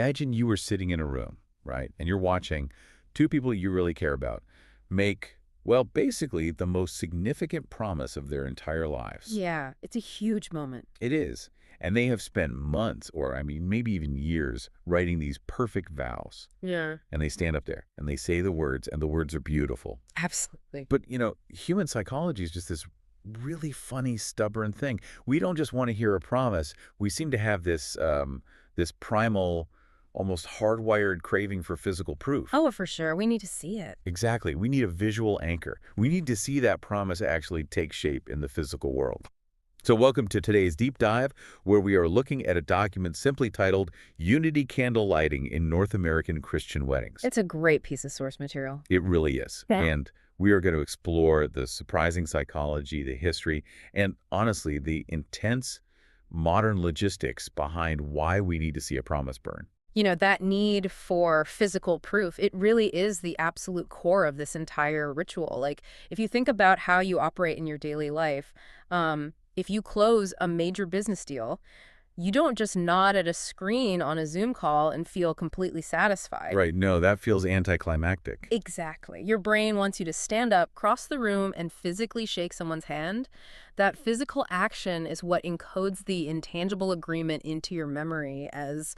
imagine you were sitting in a room, right? And you're watching two people you really care about make, well, basically the most significant promise of their entire lives. Yeah, it's a huge moment. It is. And they have spent months, or I mean, maybe even years, writing these perfect vows. Yeah. And they stand up there and they say the words, and the words are beautiful. Absolutely. But, human psychology is just this really funny, stubborn thing. We don't just want to hear a promise. We seem to have this primal, almost hardwired craving for physical proof. Oh, for sure. We need to see it. Exactly. We need a visual anchor. We need to see that promise actually take shape in the physical world. So welcome to today's deep dive, where we are looking at a document simply titled Unity Candle Lighting in North American Christian Weddings. It's a great piece of source material. It really is. Yeah. And we are going to explore the surprising psychology, the history, and honestly, the intense modern logistics behind why we need to see a promise burn. That need for physical proof, it really is the absolute core of this entire ritual. Like, if you think about how you operate in your daily life, if you close a major business deal, you don't just nod at a screen on a Zoom call and feel completely satisfied. Right. No, that feels anticlimactic. Exactly. Your brain wants you to stand up, cross the room, and physically shake someone's hand. That physical action is what encodes the intangible agreement into your memory as,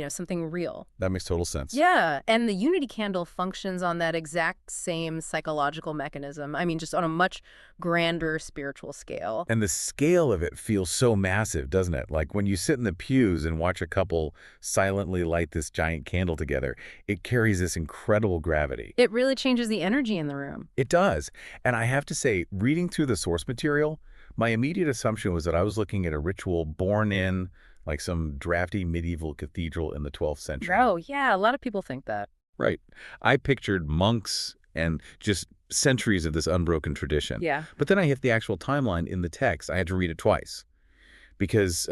something real. That makes total sense. Yeah, and the Unity candle functions on that exact same psychological mechanism. I mean, just on a much grander spiritual scale. And the scale of it feels so massive, doesn't it? Like when you sit in the pews and watch a couple silently light this giant candle together, it carries this incredible gravity. It really changes the energy in the room. It does. And I have to say, reading through the source material, my immediate assumption was that I was looking at a ritual born in like some drafty medieval cathedral in the 12th century. Oh, yeah, a lot of people think that. Right. I pictured monks and just centuries of this unbroken tradition. Yeah. But then I hit the actual timeline in the text. I had to read it twice because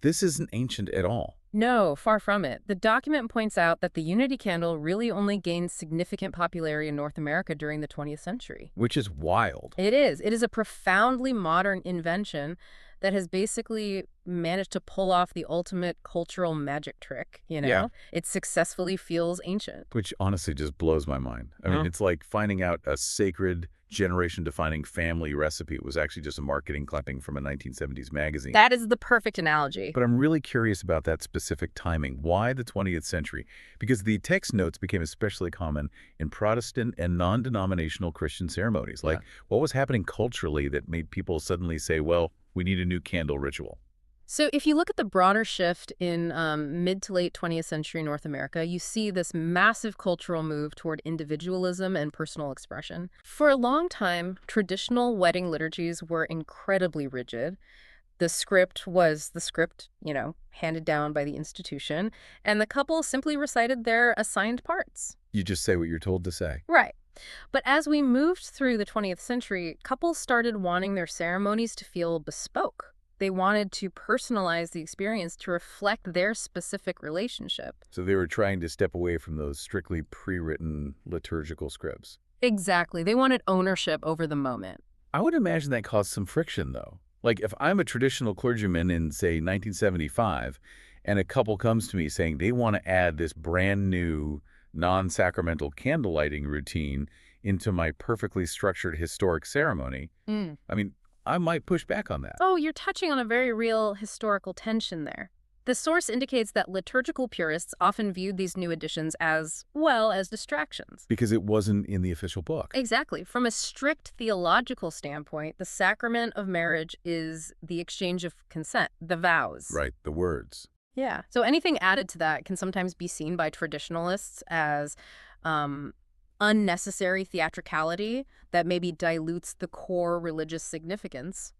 this isn't ancient at all. No, far from it. The document points out that the Unity candle really only gained significant popularity in North America during the 20th century. Which is wild. It is. It is a profoundly modern invention that has basically managed to pull off the ultimate cultural magic trick, Yeah. It successfully feels ancient. Which honestly just blows my mind. I mean, it's like finding out a sacred generation-defining family recipe was actually just a marketing clipping from a 1970s magazine. That is the perfect analogy. But I'm really curious about that specific timing. Why the 20th century? Because the text notes became especially common in Protestant and non-denominational Christian ceremonies. Like, what was happening culturally that made people suddenly say, well, we need a new candle ritual? So if you look at the broader shift in mid to late 20th century North America, you see this massive cultural move toward individualism and personal expression. For a long time, traditional wedding liturgies were incredibly rigid. The script was the script, handed down by the institution, and the couple simply recited their assigned parts. You just say what you're told to say. Right. But as we moved through the 20th century, couples started wanting their ceremonies to feel bespoke. They wanted to personalize the experience to reflect their specific relationship. So they were trying to step away from those strictly pre-written liturgical scripts. Exactly. They wanted ownership over the moment. I would imagine that caused some friction, though. Like if I'm a traditional clergyman in, say, 1975, and a couple comes to me saying they want to add this brand new non-sacramental candle lighting routine into my perfectly structured historic ceremony, I mean, I might push back on that. Oh, you're touching on a very real historical tension there. The source indicates that liturgical purists often viewed these new additions as, well, as distractions. Because it wasn't in the official book. Exactly. From a strict theological standpoint, the sacrament of marriage is the exchange of consent, the vows. Right, the words. Yeah. So anything added to that can sometimes be seen by traditionalists as unnecessary theatricality that maybe dilutes the core religious significance.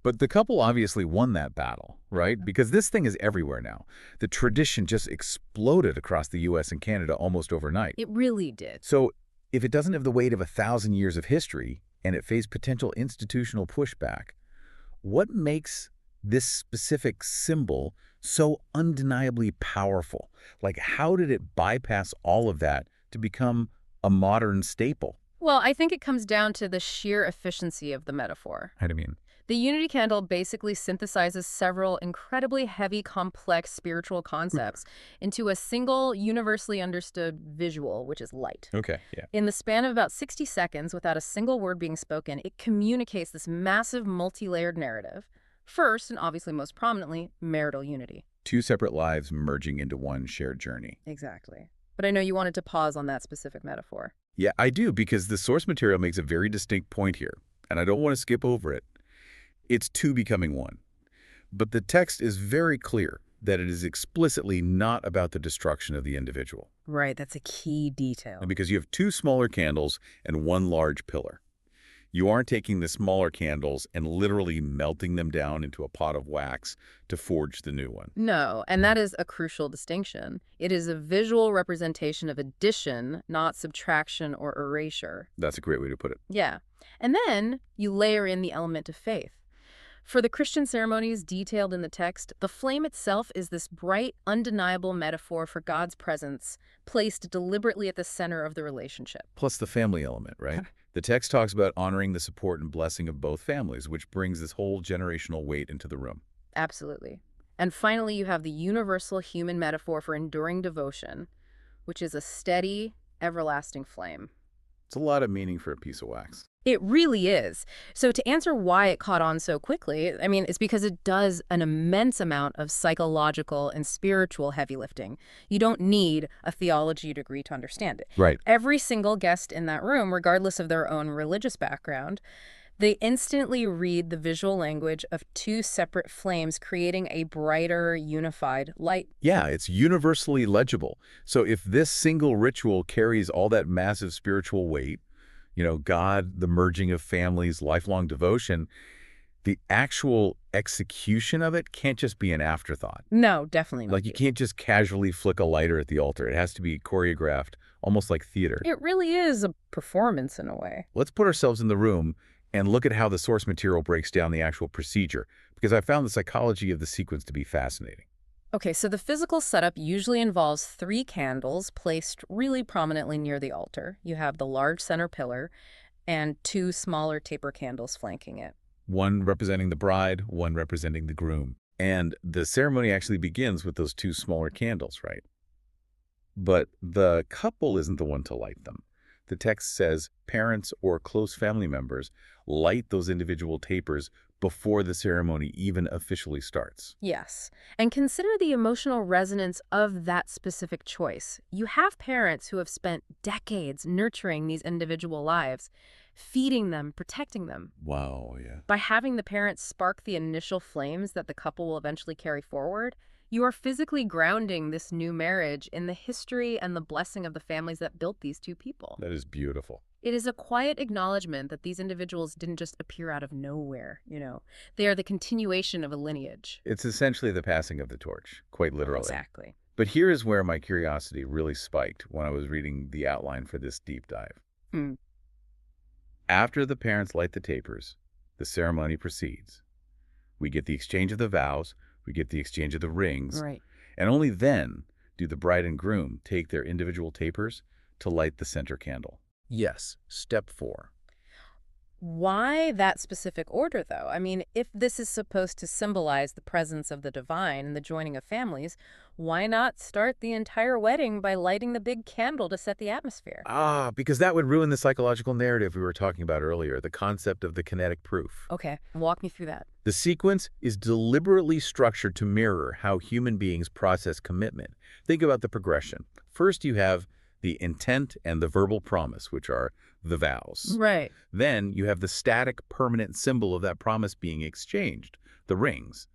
But the couple obviously won that battle, right? Because this thing is everywhere now. The tradition just exploded across the U.S. and Canada almost overnight. It really did. So if it doesn't have the weight of 1,000 years of history and it faced potential institutional pushback, what makes this specific symbol so undeniably powerful? Like, how did it bypass all of that to become a modern staple? Well, I think it comes down to the sheer efficiency of the metaphor. How do you mean? The Unity Candle basically synthesizes several incredibly heavy, complex spiritual concepts into a single, universally understood visual, which is light. Okay, yeah. In the span of about 60 seconds, without a single word being spoken, it communicates this massive, multi-layered narrative. First, and obviously most prominently, marital unity. Two separate lives merging into one shared journey. Exactly. But I know you wanted to pause on that specific metaphor. Yeah, I do, because the source material makes a very distinct point here, and I don't want to skip over it. It's two becoming one. But the text is very clear that it is explicitly not about the destruction of the individual. Right, that's a key detail. And because you have two smaller candles and one large pillar. You aren't taking the smaller candles and literally melting them down into a pot of wax to forge the new one. No, and that is a crucial distinction. It is a visual representation of addition, not subtraction or erasure. That's a great way to put it. Yeah. And then you layer in the element of faith. For the Christian ceremonies detailed in the text, the flame itself is this bright, undeniable metaphor for God's presence, placed deliberately at the center of the relationship. Plus the family element, right? The text talks about honoring the support and blessing of both families, which brings this whole generational weight into the room. Absolutely. And finally, you have the universal human metaphor for enduring devotion, which is a steady, everlasting flame. It's a lot of meaning for a piece of wax. It really is. So to answer why it caught on so quickly, I mean, it's because it does an immense amount of psychological and spiritual heavy lifting. You don't need a theology degree to understand it. Right. Every single guest in that room, regardless of their own religious background, they instantly read the visual language of two separate flames, creating a brighter, unified light. Yeah, it's universally legible. So if this single ritual carries all that massive spiritual weight, God, the merging of families, lifelong devotion, the actual execution of it can't just be an afterthought. No, definitely not. Like, you can't just casually flick a lighter at the altar. It has to be choreographed, almost like theater. It really is a performance in a way. Let's put ourselves in the room and look at how the source material breaks down the actual procedure, because I found the psychology of the sequence to be fascinating. Okay, so the physical setup usually involves 3 candles placed really prominently near the altar. You have the large center pillar and 2 smaller taper candles flanking it. One representing the bride, one representing the groom. And the ceremony actually begins with those 2 smaller candles, right? But the couple isn't the one to light them. The text says parents or close family members light those individual tapers before the ceremony even officially starts. Yes, and consider the emotional resonance of that specific choice. You have parents who have spent decades nurturing these individual lives, feeding them, protecting them. Wow, yeah. By having the parents spark the initial flames that the couple will eventually carry forward, you are physically grounding this new marriage in the history and the blessing of the families that built these two people. That is beautiful. It is a quiet acknowledgement that these individuals didn't just appear out of nowhere, They are the continuation of a lineage. It's essentially the passing of the torch, quite literally. Exactly. But here is where my curiosity really spiked when I was reading the outline for this deep dive. Hmm. After the parents light the tapers, the ceremony proceeds. We get the exchange of the vows, we get the exchange of the rings, Right. and only then do the bride and groom take their individual tapers to light the center candle. Yes, step 4. Why that specific order, though? I mean, if this is supposed to symbolize the presence of the divine and the joining of families, why not start the entire wedding by lighting the big candle to set the atmosphere? Because that would ruin the psychological narrative we were talking about earlier, the concept of the kinetic proof. Okay, walk me through that. The sequence is deliberately structured to mirror how human beings process commitment. Think about the progression. First, you have the intent and the verbal promise, which are the vows. Right. Then you have the static, permanent symbol of that promise being exchanged, the rings.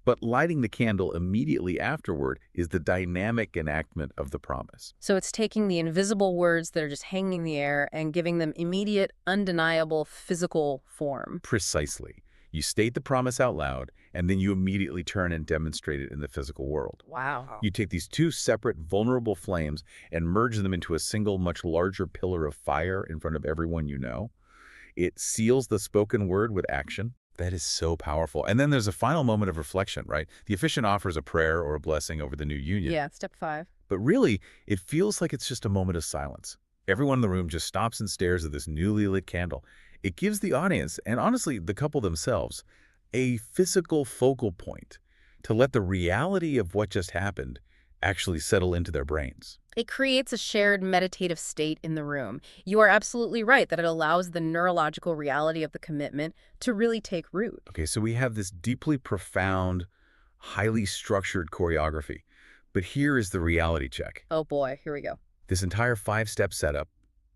But lighting the candle immediately afterward is the dynamic enactment of the promise. So it's taking the invisible words that are just hanging in the air and giving them immediate, undeniable physical form. Precisely. You state the promise out loud, and then you immediately turn and demonstrate it in the physical world. Wow. You take these 2 separate, vulnerable flames and merge them into a single, much larger pillar of fire in front of everyone you know. It seals the spoken word with action. That is so powerful. And then there's a final moment of reflection, right? The officiant offers a prayer or a blessing over the new union. Yeah, step 5. But really, it feels like it's just a moment of silence. Everyone in the room just stops and stares at this newly lit candle. It gives the audience, and honestly, the couple themselves, a physical focal point to let the reality of what just happened actually settle into their brains. It creates a shared meditative state in the room. You are absolutely right that it allows the neurological reality of the commitment to really take root. Okay, so we have this deeply profound, highly structured choreography. But here is the reality check. Oh boy, here we go. This entire five-step setup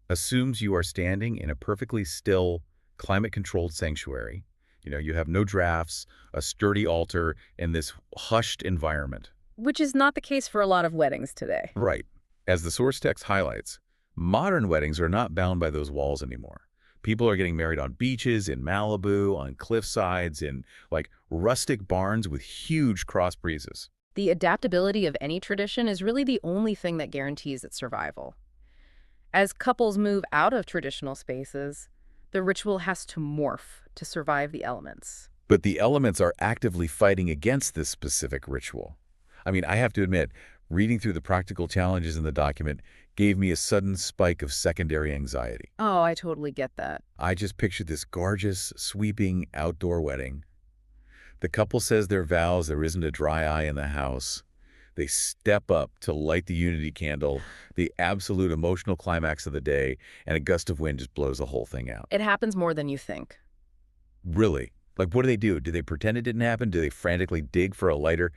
assumes you are standing in a perfectly still, climate-controlled sanctuary. You have no drafts, a sturdy altar, and this hushed environment. Which is not the case for a lot of weddings today. Right. As the source text highlights, modern weddings are not bound by those walls anymore. People are getting married on beaches, in Malibu, on cliff sides, in like rustic barns with huge cross breezes. The adaptability of any tradition is really the only thing that guarantees its survival. As couples move out of traditional spaces, the ritual has to morph to survive the elements. But the elements are actively fighting against this specific ritual. I mean, I have to admit, reading through the practical challenges in the document gave me a sudden spike of secondary anxiety. Oh, I totally get that. I just pictured this gorgeous, sweeping outdoor wedding. The couple says their vows, there isn't a dry eye in the house. They step up to light the unity candle, the absolute emotional climax of the day, and a gust of wind just blows the whole thing out. It happens more than you think. Really? Like, what do? Do they pretend it didn't happen? Do they frantically dig for a lighter?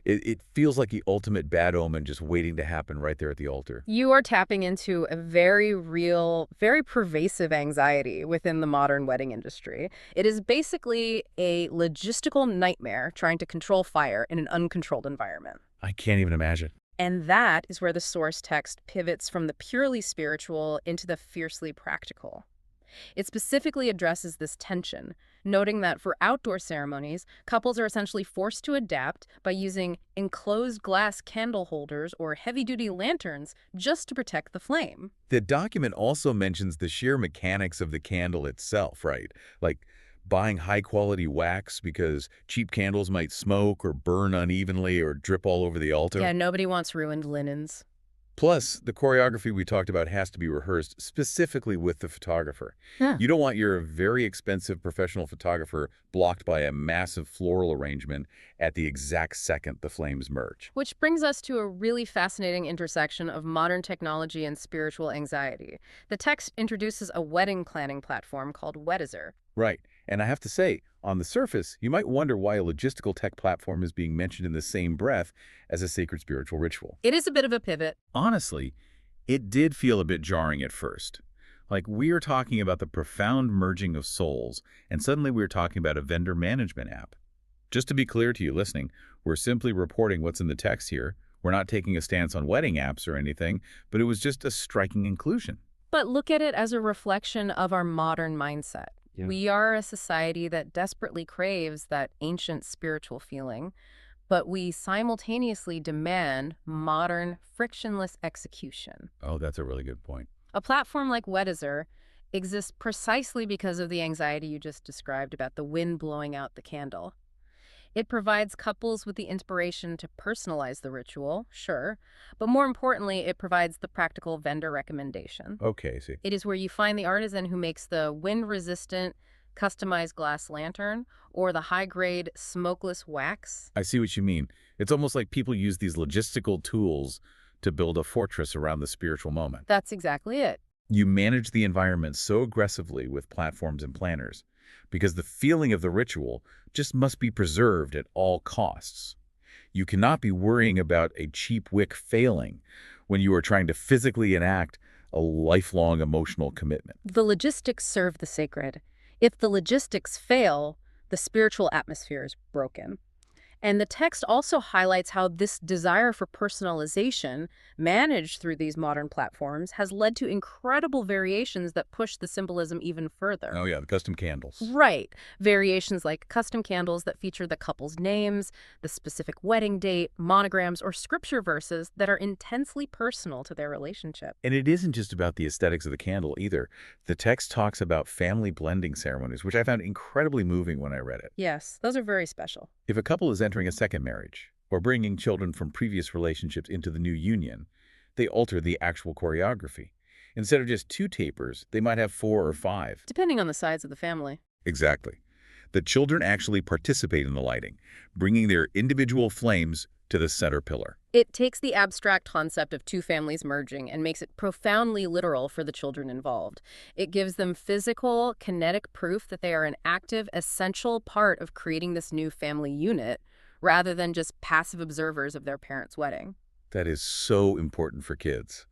It feels like the ultimate bad omen just waiting to happen right there at the altar. You are tapping into a very real, very pervasive anxiety within the modern wedding industry. It is basically a logistical nightmare trying to control fire in an uncontrolled environment. I can't even imagine. And that is where the source text pivots from the purely spiritual into the fiercely practical. It specifically addresses this tension, noting that for outdoor ceremonies, couples are essentially forced to adapt by using enclosed glass candle holders or heavy-duty lanterns just to protect the flame. The document also mentions the sheer mechanics of the candle itself, right? Like buying high-quality wax because cheap candles might smoke or burn unevenly or drip all over the altar. Yeah, nobody wants ruined linens. Plus, the choreography we talked about has to be rehearsed specifically with the photographer. Yeah. You don't want your very expensive professional photographer blocked by a massive floral arrangement at the exact second the flames merge. Which brings us to a really fascinating intersection of modern technology and spiritual anxiety. The text introduces a wedding planning platform called Weddizer. Right. And I have to say, on the surface, you might wonder why a logistical tech platform is being mentioned in the same breath as a sacred spiritual ritual. It is a bit of a pivot. Honestly, it did feel a bit jarring at first. Like we are talking about the profound merging of souls, and suddenly we are talking about a vendor management app. Just to be clear to you listening, we're simply reporting what's in the text here. We're not taking a stance on wedding apps or anything, but it was just a striking inclusion. But look at it as a reflection of our modern mindset. Yeah. We are a society that desperately craves that ancient spiritual feeling, but we simultaneously demand modern, frictionless execution. Oh, that's a really good point. A platform like Weddizer exists precisely because of the anxiety you just described about the wind blowing out the candle. It provides couples with the inspiration to personalize the ritual, sure, but more importantly, it provides the practical vendor recommendation. Okay, see. It is where you find the artisan who makes the wind-resistant, customized glass lantern or the high-grade smokeless wax. I see what you mean. It's almost like people use these logistical tools to build a fortress around the spiritual moment. That's exactly it. You manage the environment so aggressively with platforms and planners because the feeling of the ritual just must be preserved at all costs. You cannot be worrying about a cheap wick failing when you are trying to physically enact a lifelong emotional commitment. The logistics serve the sacred. If the logistics fail, the spiritual atmosphere is broken. And the text also highlights how this desire for personalization, managed through these modern platforms, has led to incredible variations that push the symbolism even further. Oh yeah, the custom candles. Right. Variations like custom candles that feature the couple's names, the specific wedding date, monograms, or scripture verses that are intensely personal to their relationship. And it isn't just about the aesthetics of the candle either. The text talks about family blending ceremonies, which I found incredibly moving when I read it. Yes, those are very special. If a couple is entering a second marriage or bringing children from previous relationships into the new union, they alter the actual choreography. Instead of just 2 tapers, they might have 4 or 5. Depending on the size of the family. Exactly. The children actually participate in the lighting, bringing their individual flames to the center pillar. It takes the abstract concept of two families merging and makes it profoundly literal for the children involved. It gives them physical, kinetic proof that they are an active, essential part of creating this new family unit, rather than just passive observers of their parents' wedding. That is so important for kids.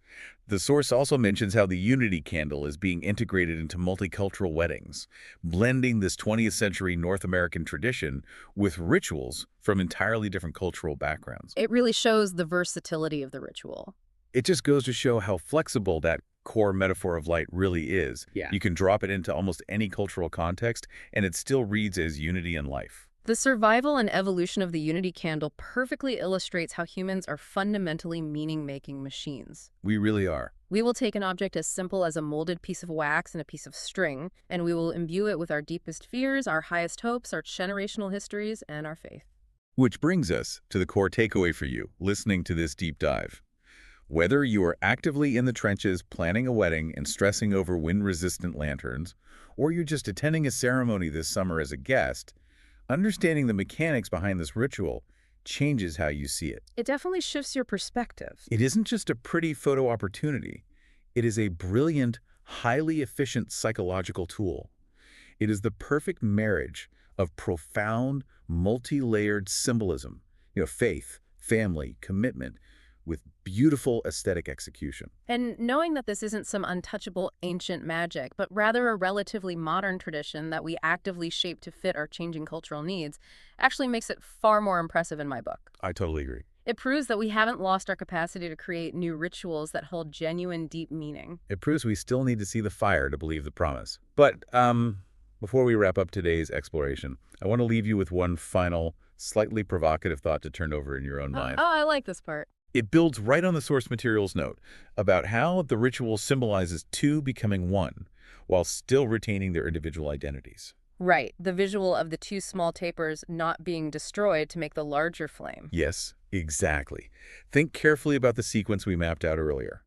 The source also mentions how the unity candle is being integrated into multicultural weddings, blending this 20th century North American tradition with rituals from entirely different cultural backgrounds. It really shows the versatility of the ritual. It just goes to show how flexible that core metaphor of light really is. Yeah. You can drop it into almost any cultural context, and it still reads as unity in life. The survival and evolution of the unity candle perfectly illustrates how humans are fundamentally meaning-making machines. We really are. We will take an object as simple as a molded piece of wax and a piece of string, and we will imbue it with our deepest fears, our highest hopes, our generational histories, and our faith. Which brings us to the core takeaway for you listening to this deep dive. Whether you are actively in the trenches planning a wedding and stressing over wind-resistant lanterns, or you're just attending a ceremony this summer as a guest, understanding the mechanics behind this ritual changes how you see it. It definitely shifts your perspective. It isn't just a pretty photo opportunity. It is a brilliant, highly efficient psychological tool. It is the perfect marriage of profound, multi-layered symbolism, faith, family, commitment, with beautiful aesthetic execution. And knowing that this isn't some untouchable ancient magic, but rather a relatively modern tradition that we actively shape to fit our changing cultural needs, actually makes it far more impressive in my book. I totally agree. It proves that we haven't lost our capacity to create new rituals that hold genuine, deep meaning. It proves we still need to see the fire to believe the promise. But before we wrap up today's exploration, I want to leave you with one final, slightly provocative thought to turn over in your own mind. Oh, I like this part. It builds right on the source material's note about how the ritual symbolizes two becoming one, while still retaining their individual identities. Right, the visual of the two small tapers not being destroyed to make the larger flame. Yes, exactly. Think carefully about the sequence we mapped out earlier.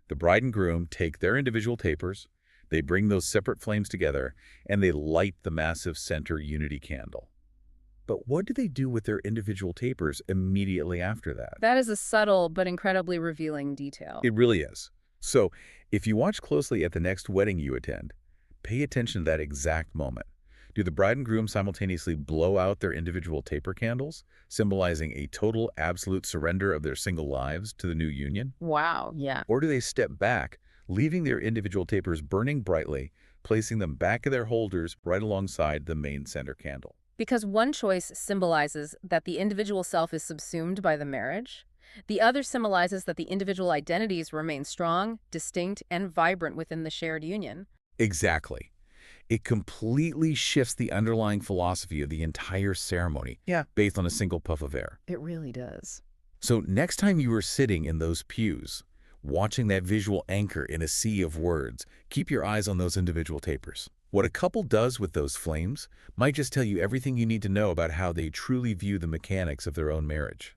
The bride and groom take their individual tapers, they bring those separate flames together, and they light the massive center unity candle. But what do they do with their individual tapers immediately after that? That is a subtle but incredibly revealing detail. It really is. So, if you watch closely at the next wedding you attend, pay attention to that exact moment. Do the bride and groom simultaneously blow out their individual taper candles, symbolizing a total, absolute surrender of their single lives to the new union? Wow, yeah. Or do they step back, leaving their individual tapers burning brightly, placing them back in their holders right alongside the main center candle? Because one choice symbolizes that the individual self is subsumed by the marriage, the other symbolizes that the individual identities remain strong, distinct, and vibrant within the shared union. Exactly. It completely shifts the underlying philosophy of the entire ceremony, based on a single puff of air. It really does. So next time you are sitting in those pews, watching that visual anchor in a sea of words, keep your eyes on those individual tapers. What a couple does with those flames might just tell you everything you need to know about how they truly view the mechanics of their own marriage.